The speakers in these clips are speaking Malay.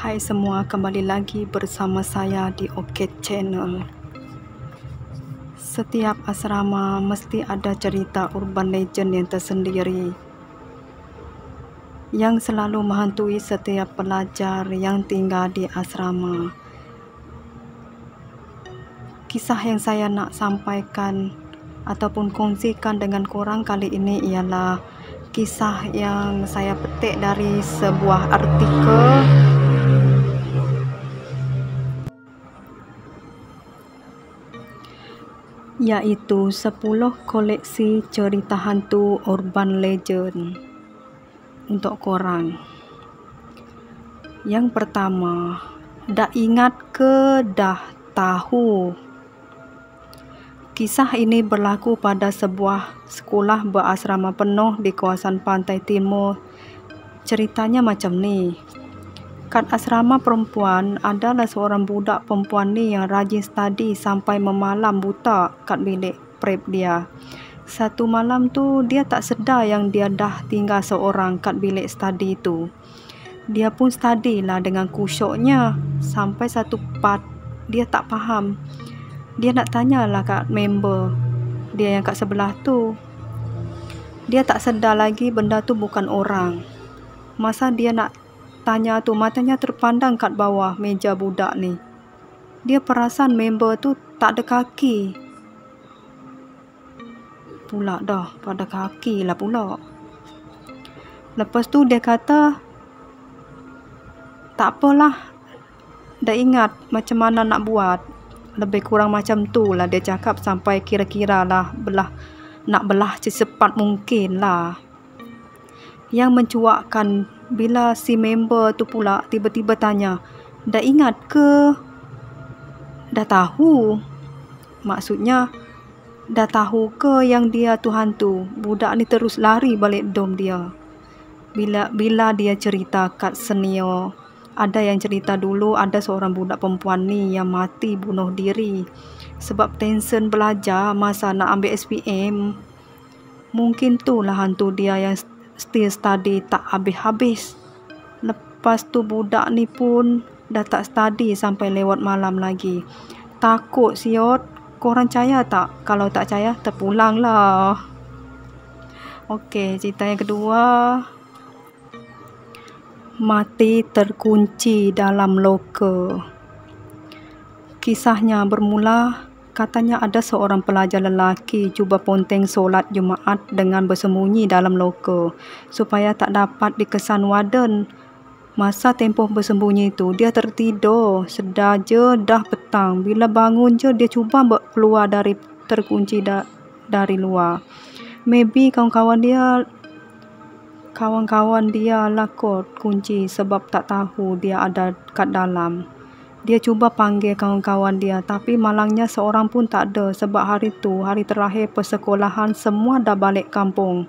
Hai semua, kembali lagi bersama saya di OK Channel. Setiap asrama mesti ada cerita urban legend yang tersendiri yang selalu menghantui setiap pelajar yang tinggal di asrama. Kisah yang saya nak sampaikan ataupun kongsikan dengan korang kali ini ialah kisah yang saya petik dari sebuah artikel yaitu 10 koleksi cerita hantu urban legend untuk korang. Yang pertama, dah ingat ke dah tahu? Kisah ini berlaku pada sebuah sekolah berasrama penuh di kawasan pantai timur. Ceritanya macam ni. Kat asrama perempuan, adalah seorang budak perempuan ni yang rajin study sampai memalam buta kat bilik prep dia. Satu malam tu, dia tak sedar yang dia dah tinggal seorang kat bilik study tu. Dia pun study lah dengan kusyuknya. Sampai satu part, dia tak faham. Dia nak tanyalah kat member dia yang kat sebelah tu. Dia tak sedar lagi benda tu bukan orang. Masa dia nak tanya tu, matanya terpandang kat bawah meja budak ni. Dia perasan member tu tak ada kaki. Pula dah, pada kaki lah pula. Lepas tu dia kata, tak apalah, dah ingat macam mana nak buat. Lebih kurang macam tu lah dia cakap sampai kira-kira lah nak belah secepat mungkin lah. Yang mencuakkan bila si member tu pula tiba-tiba tanya, dah ingat ke? Dah tahu? Maksudnya, dah tahu ke yang dia tu hantu? Budak ni terus lari balik dom dia. Bila dia cerita kat senior, ada yang cerita dulu ada seorang budak perempuan ni yang mati bunuh diri sebab tension belajar masa nak ambil SPM. Mungkin tu lah hantu dia yang still study tak habis-habis. Lepas tu budak ni pun dah tak study sampai lewat malam lagi. Takut siot. Korang percaya tak? Kalau tak percaya, terpulang lah. Okey, cerita yang kedua. Mati terkunci dalam loker. Kisahnya bermula, katanya ada seorang pelajar lelaki cuba ponteng solat Jumaat dengan bersembunyi dalam loker supaya tak dapat dikesan warden. Masa tempoh bersembunyi tu, dia tertidur. Sedar je dah petang. Bila bangun je, dia cuba keluar dari terkunci dari luar. Maybe kawan-kawan dia lah kot kunci sebab tak tahu dia ada kat dalam. Dia cuba panggil kawan-kawan dia tapi malangnya seorang pun tak ada sebab hari tu hari terakhir persekolahan, semua dah balik kampung.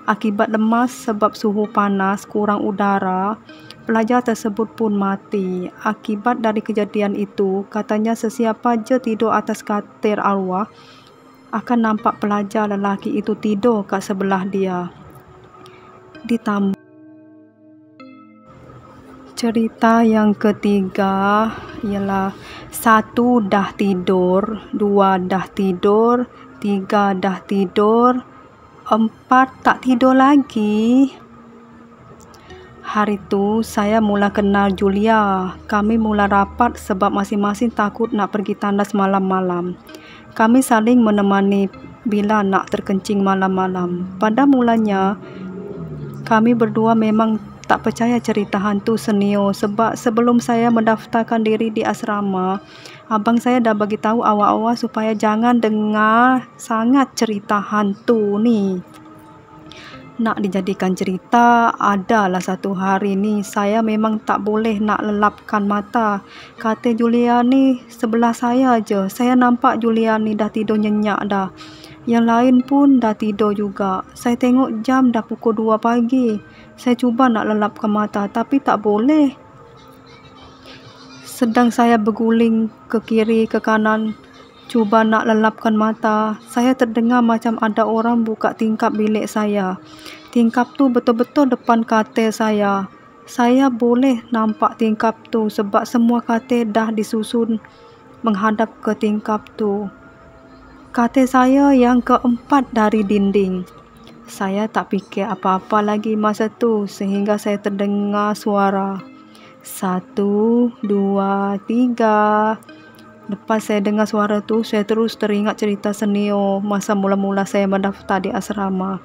Akibat lemas sebab suhu panas, kurang udara, pelajar tersebut pun mati. Akibat dari kejadian itu, katanya sesiapa je tidur atas katil arwah akan nampak pelajar lelaki itu tidur kat sebelah dia. Ditambah cerita yang ketiga ialah 1 dah tidur, 2 dah tidur, 3 dah tidur, 4 tak tidur lagi. Hari tu saya mula kenal Julia. Kami mula rapat sebab masing-masing takut nak pergi tandas malam-malam. Kami saling menemani bila nak terkencing malam-malam. Pada mulanya kami berdua memang tak percaya cerita hantu senior sebab sebelum saya mendaftarkan diri di asrama, abang saya dah bagi tahu awal-awal supaya jangan dengar sangat cerita hantu ni. Nak dijadikan cerita, adalah satu hari ni saya memang tak boleh nak lelapkan mata. Kata Julia ni sebelah saya je. Saya nampak Julia ni dah tidur nyenyak dah. Yang lain pun dah tidur juga. Saya tengok jam dah pukul 2 pagi. Saya cuba nak lelapkan mata tapi tak boleh. Sedang saya berguling ke kiri ke kanan, cuba nak lelapkan mata, saya terdengar macam ada orang buka tingkap bilik saya. Tingkap tu betul-betul depan katil saya. Saya boleh nampak tingkap tu sebab semua katil dah disusun menghadap ke tingkap tu. Katil saya yang keempat dari dinding. Saya tak fikir apa-apa lagi masa tu sehingga saya terdengar suara. 1, 2, 3. Lepas saya dengar suara tu, saya terus teringat cerita senior masa mula-mula saya mendaftar di asrama.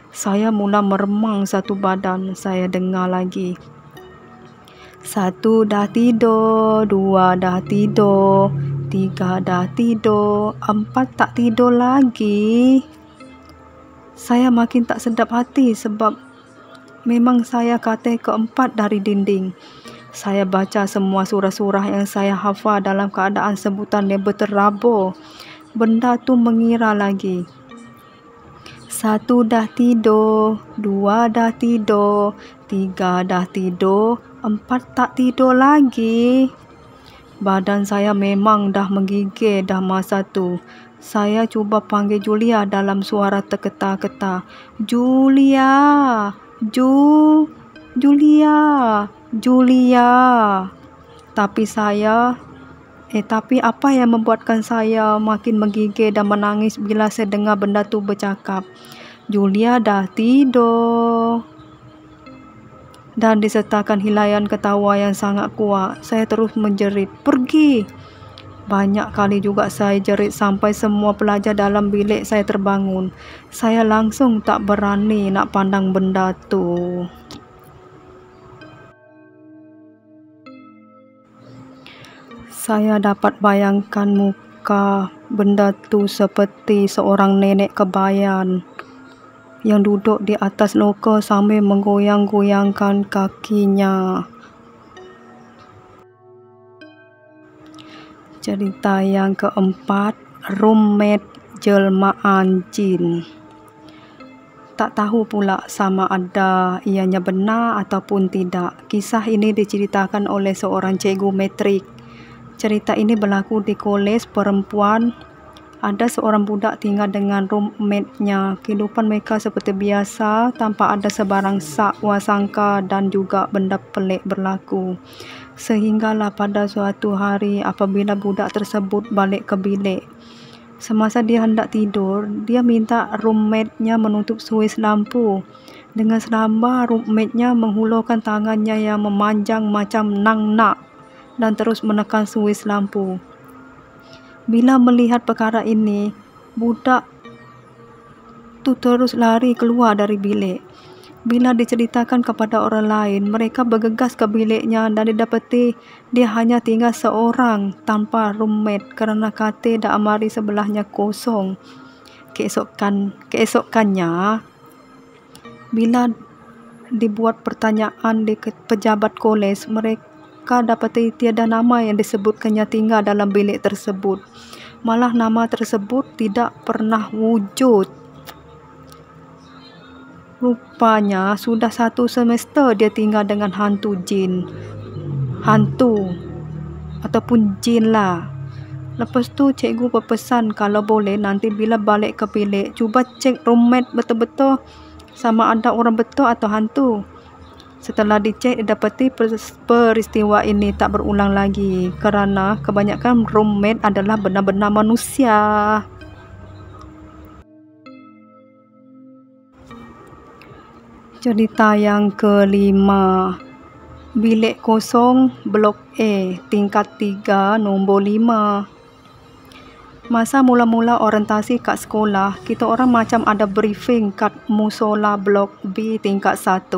Saya mula meremang satu badan. Saya dengar lagi. 1 dah tidur, 2 dah tidur, 3 dah tidur, 4 tak tidur lagi. Saya makin tak sedap hati sebab memang saya katil keempat dari dinding. Saya baca semua surah-surah yang saya hafal dalam keadaan sebutan yang berterabur. Benda tu mengira lagi. 1 dah tidur, 2 dah tidur, 3 dah tidur, 4 tak tidur lagi. Badan saya memang dah menggigil dah masa tu. Saya cuba panggil Julia dalam suara terketar-ketar. Julia, Julia. Tapi apa yang membuatkan saya makin menggigil dan menangis bila saya dengar benda tu bercakap. Julia dah tidur. Dan disertakan hilaian ketawa yang sangat kuat, saya terus menjerit, pergi. Banyak kali juga saya jerit sampai semua pelajar dalam bilik saya terbangun. Saya langsung tak berani nak pandang benda tu. Saya dapat bayangkan muka benda tu seperti seorang nenek kebayan yang duduk di atas loka sambil menggoyang-goyangkan kakinya. Cerita yang keempat, roommate jelmaan jin. Tak tahu pula sama ada ianya benar ataupun tidak. Kisah ini diceritakan oleh seorang cikgu matrik. Cerita ini berlaku di kolej perempuan. Ada seorang budak tinggal dengan roommate-nya. Kehidupan mereka seperti biasa tanpa ada sebarang sakwa sangka dan juga benda pelik berlaku. Sehinggalah pada suatu hari apabila budak tersebut balik ke bilik. Semasa dia hendak tidur, dia minta roommate-nya menutup suis lampu. Dengan selamba, roommate-nya menghulurkan tangannya yang memanjang macam nang-nak dan terus menekan suis lampu. Bila melihat perkara ini, budak tu terus lari keluar dari bilik. Bila diceritakan kepada orang lain, mereka bergegas ke biliknya dan didapati dia hanya tinggal seorang tanpa roommate kerana katil dan almari sebelahnya kosong. Keesokannya, bila dibuat pertanyaan di pejabat kolej, mereka dapati tiada nama yang disebutkannya tinggal dalam bilik tersebut. Malah nama tersebut tidak pernah wujud. Rupanya sudah 1 semester dia tinggal dengan hantu ataupun jin lah. Lepas tu cikgu berpesan kalau boleh nanti bila balik ke bilik cuba cek roommate betul-betul sama ada orang betul atau hantu. Setelah dicek didapati peristiwa ini tak berulang lagi kerana kebanyakan roommate adalah benar-benar manusia. Cerita yang kelima, bilik kosong blok A tingkat 3 nombor 5. Masa mula-mula orientasi kat sekolah, kita orang macam ada briefing kat musola blok B tingkat 1.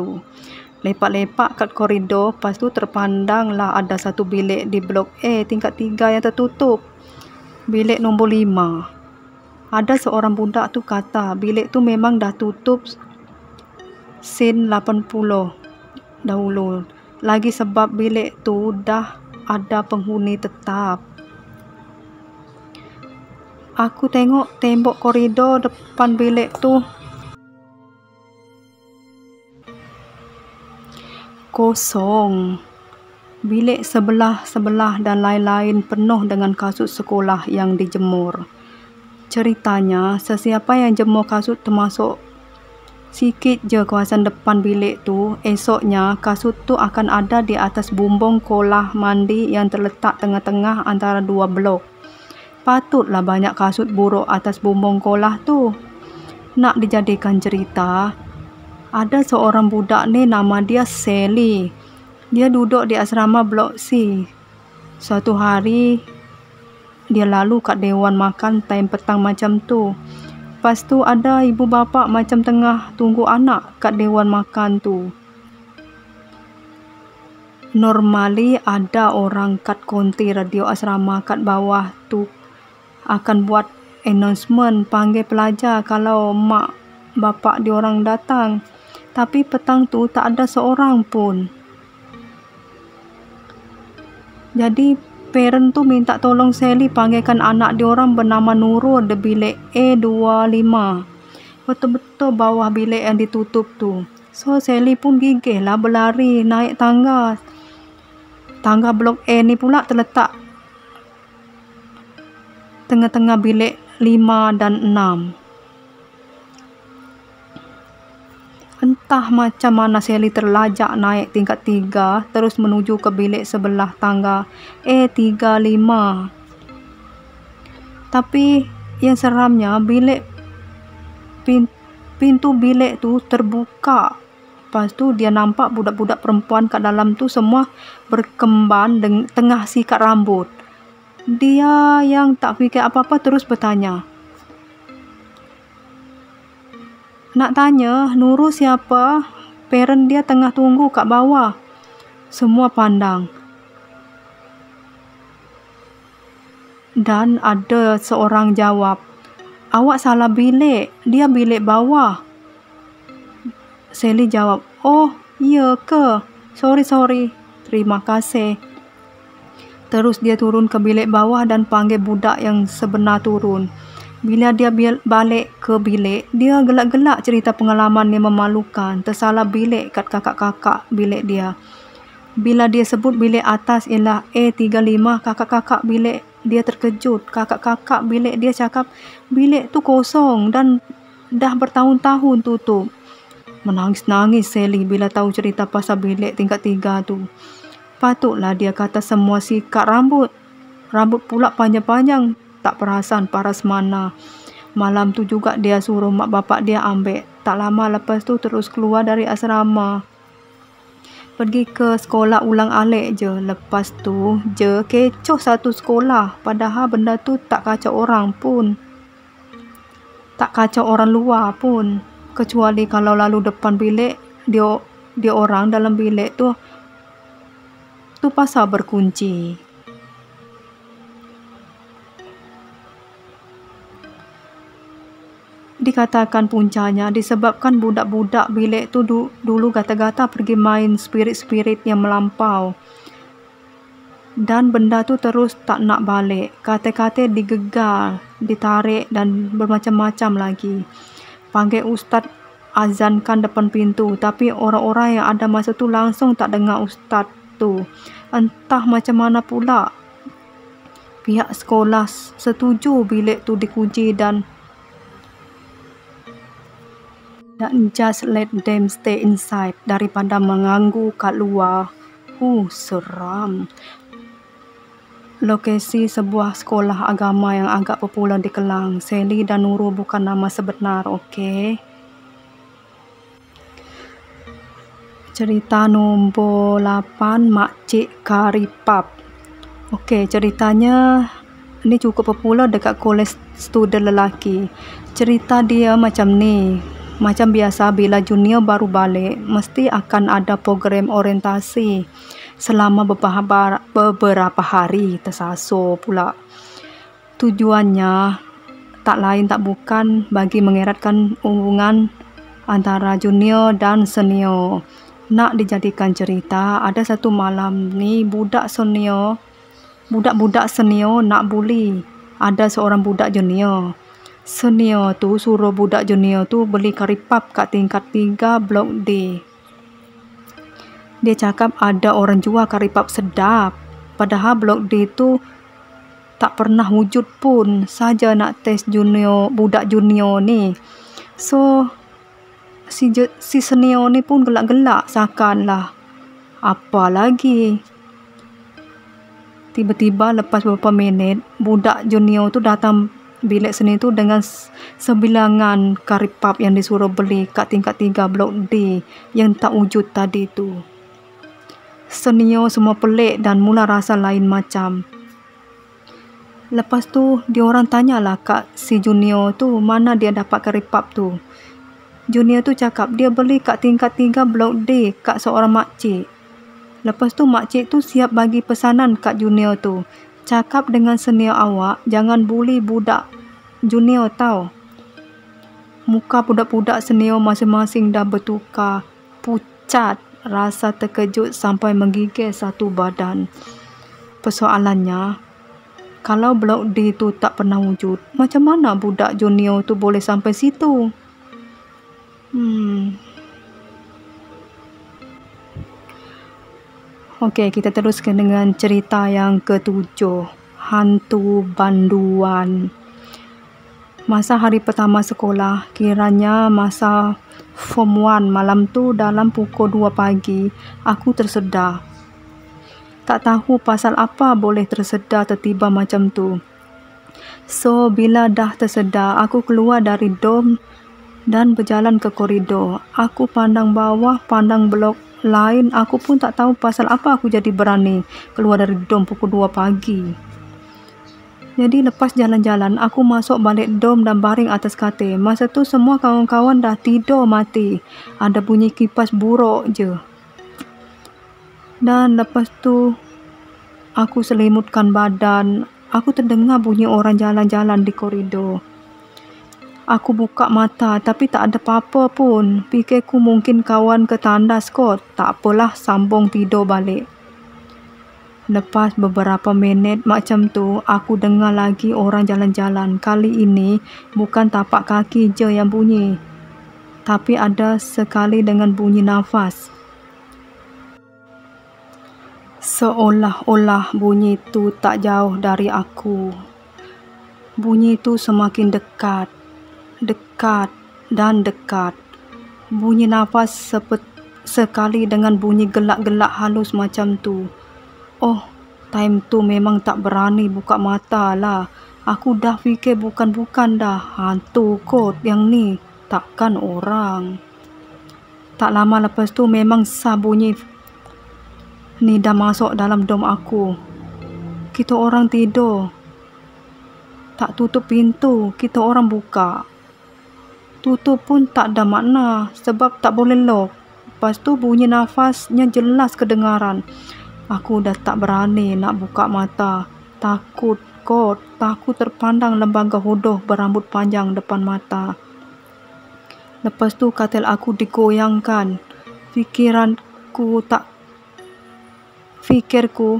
Lepak-lepak kat koridor, lepas tu terpandanglah ada satu bilik di blok A tingkat 3 yang tertutup. Bilik nombor 5. Ada seorang budak tu kata bilik tu memang dah tutup sin 80 dahulu. Lagi sebab bilik tu dah ada penghuni tetap. Aku tengok tembok koridor depan bilik tu kosong. Bilik sebelah-sebelah dan lain-lain penuh dengan kasut sekolah yang dijemur. Ceritanya, sesiapa yang jemur kasut termasuk Sikit je kawasan depan bilik tu. Esoknya kasut tu akan ada di atas bumbung kolah mandi yang terletak tengah-tengah antara dua blok. Patutlah banyak kasut buruk atas bumbung kolah tu. Nak dijadikan cerita, ada seorang budak ni nama dia Sally. Dia duduk di asrama blok C. Suatu hari dia lalu kat dewan makan time petang macam tu. Lepas tu ada ibu bapa macam tengah tunggu anak kat dewan makan tu. Normally ada orang kat konti radio asrama kat bawah tu akan buat announcement panggil pelajar kalau mak bapa diorang datang. Tapi petang tu tak ada seorang pun. Jadi parent tu minta tolong Sally panggilkan anak diorang bernama Nurul di bilik A25. Betul-betul bawah bilik yang ditutup tu. So Sally pun gigih lah berlari naik tangga. Tangga blok A ni pula terletak tengah-tengah bilik 5 dan 6. Entah macam mana Sally terlajak naik tingkat 3 terus menuju ke bilik sebelah tangga A35. Tapi yang seramnya pintu bilik tu terbuka. Lepas tu dia nampak budak-budak perempuan kat dalam tu semua berkemban tengah sikat rambut. Dia yang tak fikir apa-apa terus bertanya. Nak tanya, Nurul siapa? Parent dia tengah tunggu kat bawah. Semua pandang. Dan ada seorang jawab, awak salah bilik. Dia bilik bawah. Sally jawab, oh, iya ke? Sorry. Terima kasih. Terus dia turun ke bilik bawah dan panggil budak yang sebenar turun. Bila dia balik ke bilik, dia gelak-gelak cerita pengalaman yang memalukan. Tersalah bilik kat kakak-kakak bilik dia. Bila dia sebut bilik atas ialah A35, kakak-kakak bilik dia terkejut. Kakak-kakak bilik dia cakap bilik tu kosong dan dah bertahun-tahun tutup. Menangis-nangis Sally bila tahu cerita pasal bilik tingkat 3 tu. Patutlah dia kata semua sikat rambut. Rambut pula panjang-panjang. Tak perasan paras mana. Malam tu juga dia suruh mak bapak dia ambil. Tak lama lepas tu terus keluar dari asrama. Pergi ke sekolah ulang alik je. Lepas tu je kecoh satu sekolah. Padahal benda tu tak kacau orang pun. Tak kacau orang luar pun. Kecuali kalau lalu depan bilik, dia orang dalam bilik tu pasal berkunci. Dikatakan puncanya disebabkan budak-budak bilik tu dulu gata-gata pergi main spirit-spirit yang melampau. Dan benda tu terus tak nak balik. Kata-kata digegar, ditarik dan bermacam-macam lagi. Panggil ustaz azankan depan pintu. Tapi orang-orang yang ada masa tu langsung tak dengar ustaz tu. Entah macam mana pula. Pihak sekolah setuju bilik tu dikunci dan just let them stay inside daripada mengganggu kat luar. Seram. Lokasi sebuah sekolah agama yang agak popular di Kelang. Sally dan Nurul bukan nama sebenar, okey? Cerita nombor 8, Makcik Karipap. Okey, ceritanya ni cukup popular dekat kolej student lelaki. Cerita dia macam ni. Macam biasa, bila junior baru balik, mesti akan ada program orientasi selama beberapa hari. Tersasul pula. Tujuannya tak lain tak bukan bagi mengeratkan hubungan antara junior dan senior. Nak dijadikan cerita, ada satu malam ni budak senior nak bully. Ada seorang budak junior. Senior tu suruh budak junior tu beli karipap kat tingkat 3 blok D. Dia cakap ada orang jual karipap sedap. Padahal blok D tu tak pernah wujud pun. Saja nak test budak junior ni. So si senior ni pun gelak-gelak seakanlah. Apa lagi? Tiba-tiba lepas beberapa minit, budak junior tu datang bilik seni tu dengan sebilangan kari pap yang disuruh beli kat tingkat 3 blok D yang tak wujud tadi tu. Senior semua pelik dan mula rasa lain macam. Lepas tu, diorang tanyalah kat si junior tu mana dia dapat kari pap tu. Junior tu cakap dia beli kat tingkat 3 blok D kat seorang makcik. Lepas tu makcik tu siap bagi pesanan kat junior tu. Cakap dengan senior awak, jangan bully budak junior tau. Muka budak-budak senior masing-masing dah bertukar pucat, rasa terkejut sampai menggigil satu badan. Persoalannya, kalau blok D tu tak pernah wujud, macam mana budak junior tu boleh sampai situ? Okey, kita teruskan dengan cerita yang ke-7. Hantu Banduan. Masa hari pertama sekolah, kiranya masa Form 1 malam tu dalam pukul 2 pagi, aku tersedar. Tak tahu pasal apa boleh tersedar tiba-tiba macam tu. So, bila dah tersedar, aku keluar dari dom dan berjalan ke koridor. Aku pandang bawah, pandang blok lain. Aku pun tak tahu pasal apa aku jadi berani keluar dari dom pukul 2 pagi. Jadi lepas jalan-jalan, aku masuk balik dom dan baring atas katil. Masa tu semua kawan-kawan dah tidur mati. Ada bunyi kipas buruk je. Dan lepas tu, aku selimutkan badan. Aku terdengar bunyi orang jalan-jalan di koridor. Aku buka mata tapi tak ada apa-apa pun. Fikirku mungkin kawan ke tandas kot. Tak apalah, sambung tidur balik. Lepas beberapa minit macam tu, aku dengar lagi orang jalan-jalan. Kali ini bukan tapak kaki je yang bunyi, tapi ada sekali dengan bunyi nafas. Seolah-olah bunyi tu tak jauh dari aku. Bunyi tu semakin dekat dan dekat. Bunyi nafas sekali dengan bunyi gelak-gelak halus macam tu. Oh, time tu memang tak berani buka mata lah. Aku dah fikir bukan dah hantu kot yang ni, takkan orang. Tak lama lepas tu memang sah bunyi ni dah masuk dalam dom aku. Kita orang tidur, tak tutup pintu, kita orang buka. Tutup pun tak ada makna sebab tak boleh lock. Lepas tu bunyi nafasnya jelas kedengaran. Aku dah tak berani nak buka mata. Takut kot, takut terpandang lembaga hodoh berambut panjang depan mata. Lepas tu katil aku digoyangkan. Fikirku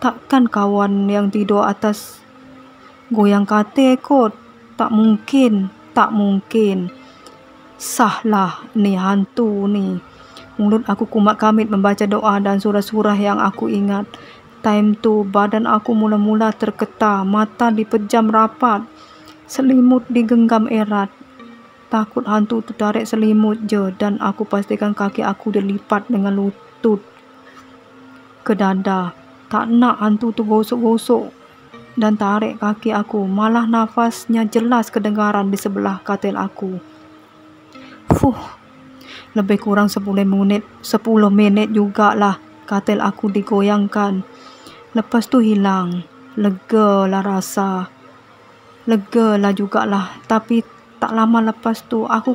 takkan kawan yang tidur atas goyang katil kot. Tak mungkin. Sahlah ni hantu ni. Mulut aku kumat kamit membaca doa dan surah-surah yang aku ingat. Time tu badan aku mula-mula terketar, mata dipejam rapat, selimut digenggam erat. Takut hantu tu tarik selimut je dan aku pastikan kaki aku dilipat dengan lutut ke dada. Tak nak hantu tu gosok-gosok dan tarik kaki aku, malah nafasnya jelas kedengaran di sebelah katil aku. Lebih kurang 10 minit jugalah katil aku digoyangkan. Lepas tu hilang. Lega lah jugalah. Tapi tak lama lepas tu aku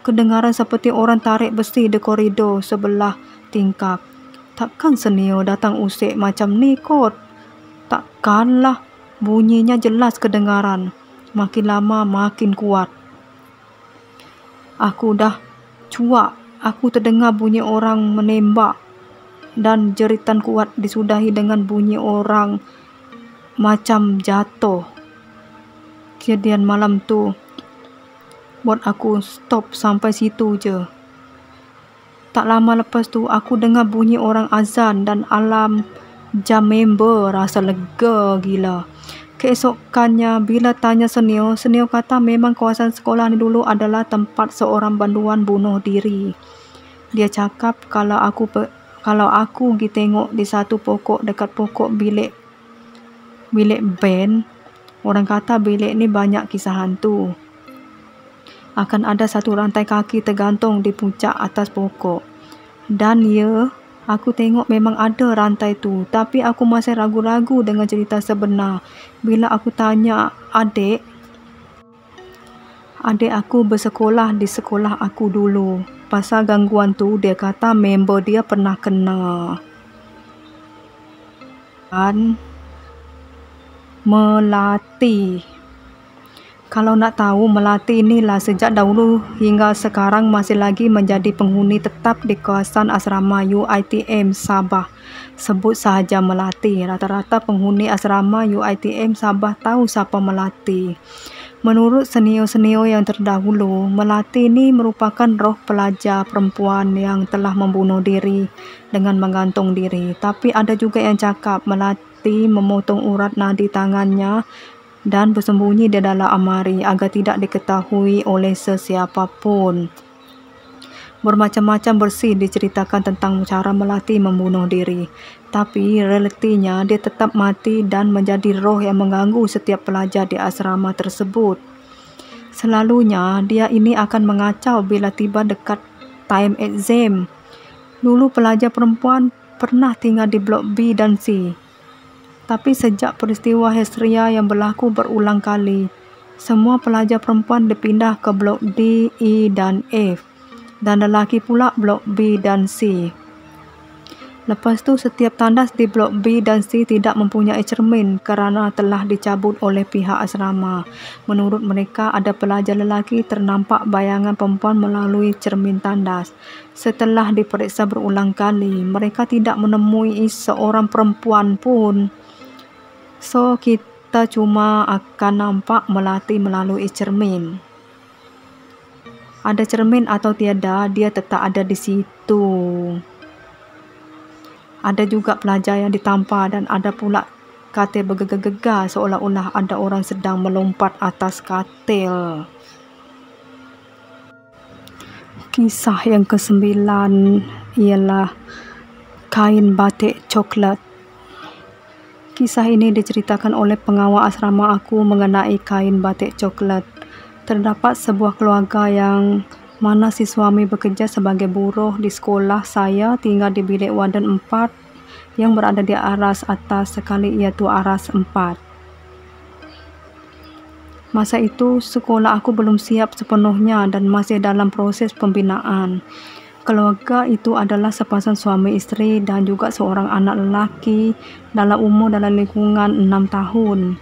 kedengaran seperti orang tarik besi di koridor sebelah tingkap. Takkan senior datang usik macam ni kot? Takkanlah. Bunyinya jelas kedengaran. Makin lama makin kuat. Aku dah cuak. Aku terdengar bunyi orang menembak dan jeritan kuat disudahi dengan bunyi orang macam jatuh. Kejadian malam tu buat aku stop sampai situ je. Tak lama lepas tu aku dengar bunyi orang azan dan alarm jam member. Rasa lega gila. Keesokannya, bila tanya senior, senior kata memang kawasan sekolah ni dulu adalah tempat seorang banduan bunuh diri. Dia cakap kalau aku pergi tengok di satu pokok dekat pokok bilik band, orang kata bilik ni banyak kisah hantu. Akan ada satu rantai kaki tergantung di puncak atas pokok. Dan aku tengok memang ada rantai tu, tapi aku masih ragu-ragu dengan cerita sebenar. Bila aku tanya adik aku bersekolah di sekolah aku dulu pasal gangguan tu, dia kata member dia pernah kena. Dan Melati. Kalau nak tahu, Melati inilah sejak dahulu hingga sekarang masih lagi menjadi penghuni tetap di kawasan asrama UiTM Sabah. Sebut sahaja Melati. Rata-rata penghuni asrama UiTM Sabah tahu siapa Melati. Menurut senior-senior yang terdahulu, Melati ini merupakan roh pelajar perempuan yang telah membunuh diri dengan menggantung diri. Tapi ada juga yang cakap Melati memotong urat nadi tangannya dan bersembunyi di dalam amari agar tidak diketahui oleh sesiapa pun. Bermacam-macam versi diceritakan tentang cara Melati membunuh diri. Tapi realitinya dia tetap mati dan menjadi roh yang mengganggu setiap pelajar di asrama tersebut. Selalunya dia ini akan mengacau bila tiba dekat time exam. Dulu pelajar perempuan pernah tinggal di blok B dan C. Tapi sejak peristiwa histeria yang berlaku berulang kali, semua pelajar perempuan dipindah ke blok D, E dan F dan lelaki pula blok B dan C. Lepas tu setiap tandas di blok B dan C tidak mempunyai cermin kerana telah dicabut oleh pihak asrama. Menurut mereka, ada pelajar lelaki ternampak bayangan perempuan melalui cermin tandas. Setelah diperiksa berulang kali, mereka tidak menemui seorang perempuan pun. So, kita cuma akan nampak Melati melalui cermin. Ada cermin atau tiada, dia tetap ada di situ. Ada juga pelajar yang ditampar dan ada pula katil bergegar-gegar seolah-olah ada orang sedang melompat atas katil. Kisah yang ke-9 ialah kain batik coklat. Kisah ini diceritakan oleh pengawal asrama aku mengenai kain batik coklat. Terdapat sebuah keluarga yang mana si suami bekerja sebagai buruh di sekolah. Saya tinggal di bilik warden 4 yang berada di aras atas sekali, iaitu aras 4. Masa itu sekolah aku belum siap sepenuhnya dan masih dalam proses pembinaan. Keluarga itu adalah sepasang suami isteri dan juga seorang anak lelaki dalam umur dalam lingkungan 6 tahun.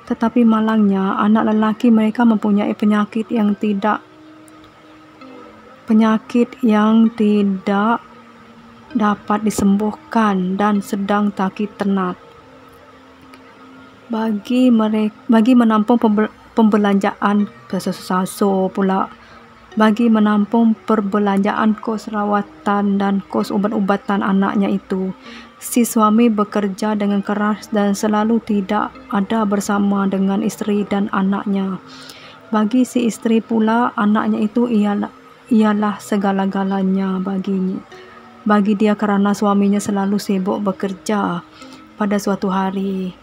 Tetapi malangnya, anak lelaki mereka mempunyai penyakit yang tidak dapat disembuhkan dan sedang sakit tenat. Bagi menampung pembelanjaan perbelanjaan kos rawatan dan kos ubat-ubatan anaknya itu, si suami bekerja dengan keras dan selalu tidak ada bersama dengan isteri dan anaknya. Bagi si isteri pula, anaknya itu ialah segala-galanya bagi dia kerana suaminya selalu sibuk bekerja. Pada suatu hari,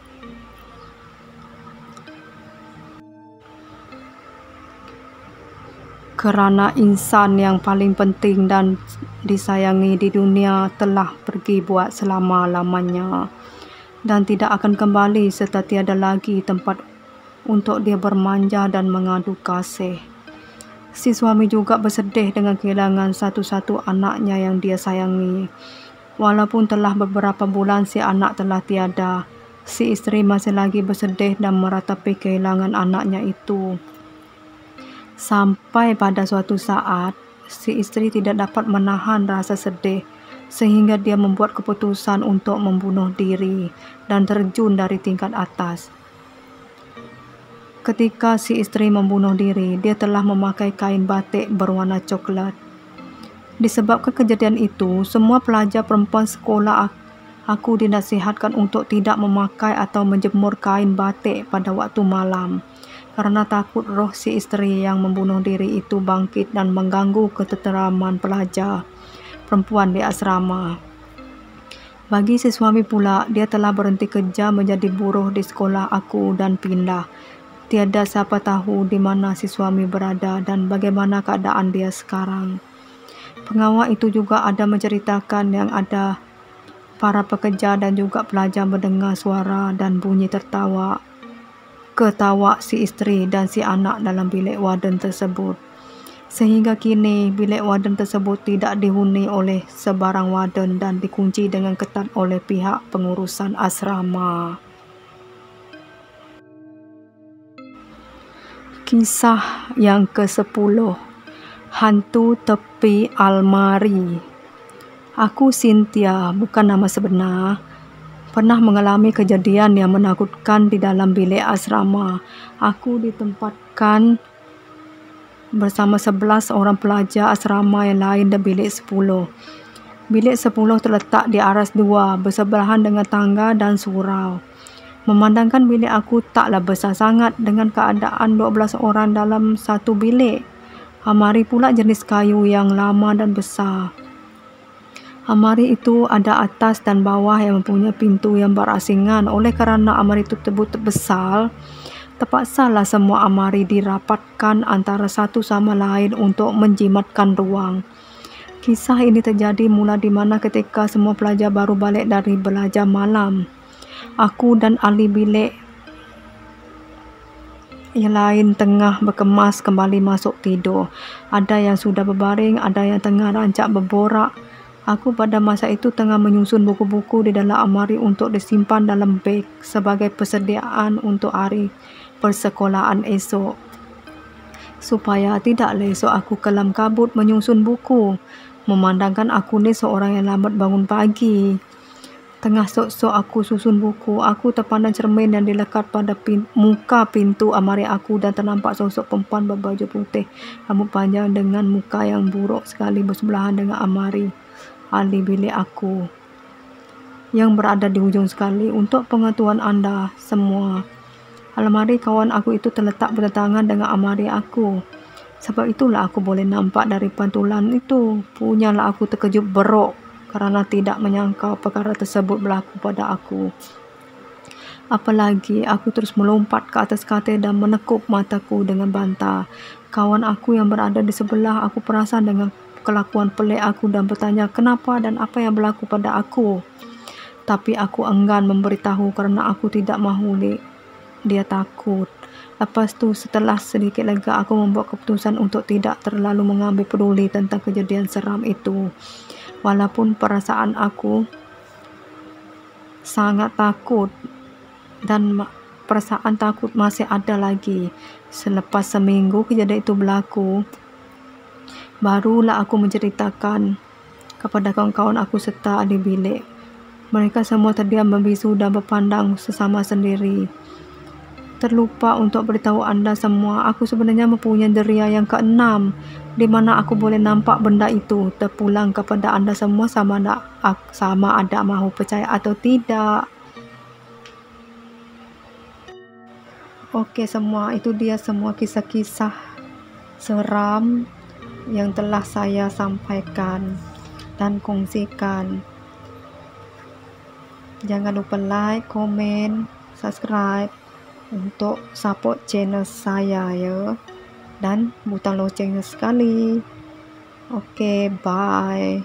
kerana insan yang paling penting dan disayangi di dunia telah pergi buat selama-lamanya dan tidak akan kembali serta tiada lagi tempat untuk dia bermanja dan mengadu kasih. Si suami juga bersedih dengan kehilangan satu-satu anaknya yang dia sayangi. Walaupun telah beberapa bulan si anak telah tiada, si isteri masih lagi bersedih dan meratapi kehilangan anaknya itu. Sampai pada suatu saat, si isteri tidak dapat menahan rasa sedih sehingga dia membuat keputusan untuk membunuh diri dan terjun dari tingkat atas. Ketika si isteri membunuh diri, dia telah memakai kain batik berwarna coklat. Disebabkan kejadian itu, semua pelajar perempuan sekolah Aku dinasihatkan untuk tidak memakai atau menjemur kain batik pada waktu malam, karena takut roh si istri yang membunuh diri itu bangkit dan mengganggu ketenteraman pelajar perempuan di asrama. Bagi si suami pula, dia telah berhenti kerja menjadi buruh di sekolah aku dan pindah. Tiada siapa tahu di mana si suami berada dan bagaimana keadaan dia sekarang. Pengawal itu juga ada menceritakan yang ada para pekerja dan juga pelajar mendengar suara dan bunyi ketawa si istri dan si anak dalam bilik warden tersebut. Sehingga kini bilik warden tersebut tidak dihuni oleh sebarang warden dan dikunci dengan ketat oleh pihak pengurusan asrama. Kisah yang ke-10, Hantu Tepi Almari. Aku Cynthia, bukan nama sebenar, pernah mengalami kejadian yang menakutkan di dalam bilik asrama. Aku ditempatkan bersama 11 orang pelajar asrama yang lain di bilik 10. Bilik 10 terletak di aras 2, bersebelahan dengan tangga dan surau. Memandangkan bilik aku taklah besar sangat dengan keadaan 12 orang dalam satu bilik. Almari pula jenis kayu yang lama dan besar. Almari itu ada atas dan bawah yang mempunyai pintu yang berasingan. Oleh kerana almari itu besar, terpaksalah semua almari dirapatkan antara satu sama lain untuk menjimatkan ruang. Kisah ini terjadi mula di mana ketika semua pelajar baru balik dari belajar malam. Aku dan ahli bilik yang lain tengah berkemas kembali masuk tidur. Ada yang sudah berbaring, ada yang tengah rancak berborak. Aku pada masa itu tengah menyusun buku-buku di dalam almari untuk disimpan dalam beg sebagai persediaan untuk hari persekolahan esok. Supaya tidaklah esok aku kelam kabut menyusun buku, memandangkan aku ni seorang yang lambat bangun pagi. Tengah sok-sok aku susun buku, aku terpandang cermin yang dilekat pada muka pintu almari aku dan ternampak sosok perempuan berbaju putih, rambut panjang dengan muka yang buruk sekali bersebelahan dengan almari ahli bilik aku yang berada di hujung sekali. Untuk pengetahuan anda semua, almari kawan aku itu terletak bertentangan dengan almari aku. Sebab itulah aku boleh nampak dari pantulan itu. Punyalah aku terkejut berok kerana tidak menyangka perkara tersebut berlaku pada aku. Apalagi aku terus melompat ke atas katil dan menekuk mataku dengan bantal. Kawan aku yang berada di sebelah aku perasan dengan kelakuan pelik aku dan bertanya kenapa dan apa yang berlaku pada aku. Tapi aku enggan memberitahu kerana aku tidak mahu dia takut. Lepas tu setelah sedikit lega, aku membuat keputusan untuk tidak terlalu mengambil peduli tentang kejadian seram itu. Walaupun perasaan aku sangat takut dan perasaan takut masih ada lagi. Selepas seminggu kejadian itu berlaku, barulah aku menceritakan kepada kawan-kawan aku serta ahli bilik. Mereka semua terdiam membisu dan berpandang sesama sendiri. Terlupa untuk beritahu anda semua, aku sebenarnya mempunyai deria yang ke-6 di mana aku boleh nampak benda itu. Terpulang kepada anda semua sama ada mahu percaya atau tidak. Okey semua, itu dia semua kisah-kisah seram yang telah saya sampaikan dan kongsikan. Jangan lupa like, komen, subscribe untuk support channel saya ya, dan butang loncengnya sekali. Okey, bye.